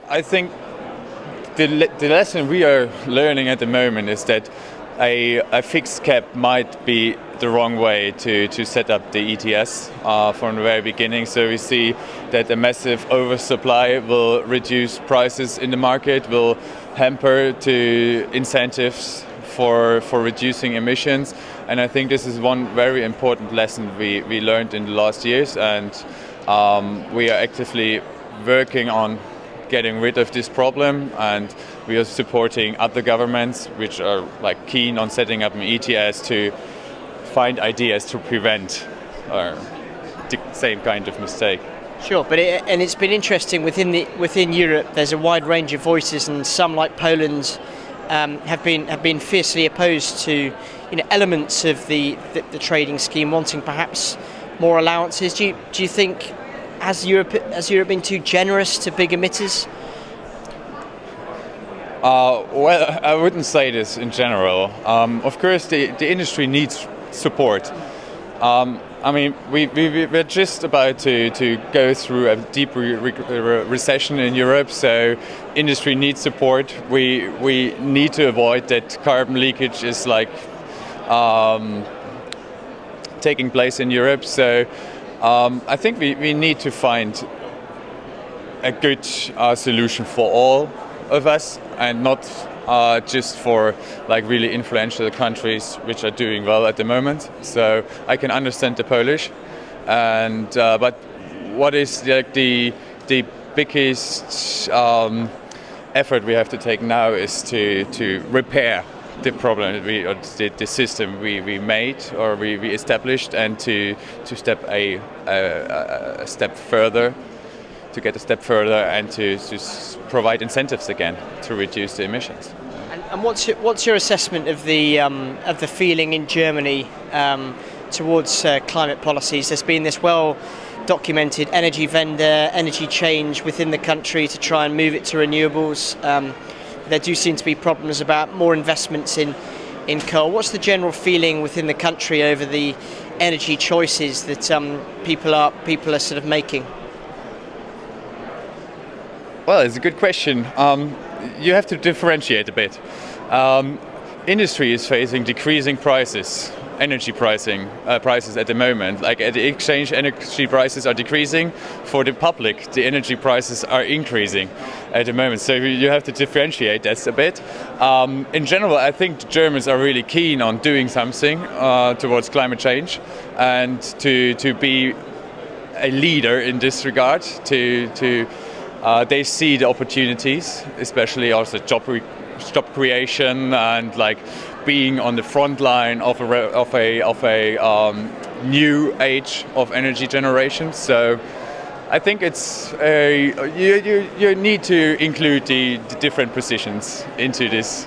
I think the lesson we are learning at the moment is that a fixed cap might be the wrong way to set up the ETS from the very beginning. So we see that a massive oversupply will reduce prices in the market, will hamper to incentives for reducing emissions. And I think this is one very important lesson we learned in the last years, and we are actively working on getting rid of this problem, and we are supporting other governments which are keen on setting up an ETS to find ideas to prevent the same kind of mistake. Sure, but it's been interesting within Europe. There's a wide range of voices, and some, like Poland, have been fiercely opposed to elements of the trading scheme, wanting perhaps more allowances. Do you think has Europe been too generous to big emitters? Well, I wouldn't say this in general. Of course, the industry needs support. We're just about to go through a deep recession in Europe, so industry needs support. We need to avoid that carbon leakage is taking place in Europe. So I think we need to find a good solution for all of us, and not just for really influential countries which are doing well at the moment. So I can understand the Polish, and but what is the biggest effort we have to take now is to repair the problem that the system we made or we established, and to step a step further. To get a step further and to provide incentives again to reduce the emissions. And what's your assessment of the feeling in Germany towards climate policies? There's been this well-documented energy change within the country to try and move it to renewables. There do seem to be problems about more investments in coal. What's the general feeling within the country over the energy choices that people are sort of making? Well, it's a good question. You have to differentiate a bit. Industry is facing decreasing energy prices at the moment. At the exchange, energy prices are decreasing. For the public, the energy prices are increasing at the moment. So you have to differentiate that a bit. In general, I think the Germans are really keen on doing something towards climate change, and to be a leader in this regard. They see the opportunities, especially also job creation, and being on the front line of a new age of energy generation. So I think it's you need to include the different positions into this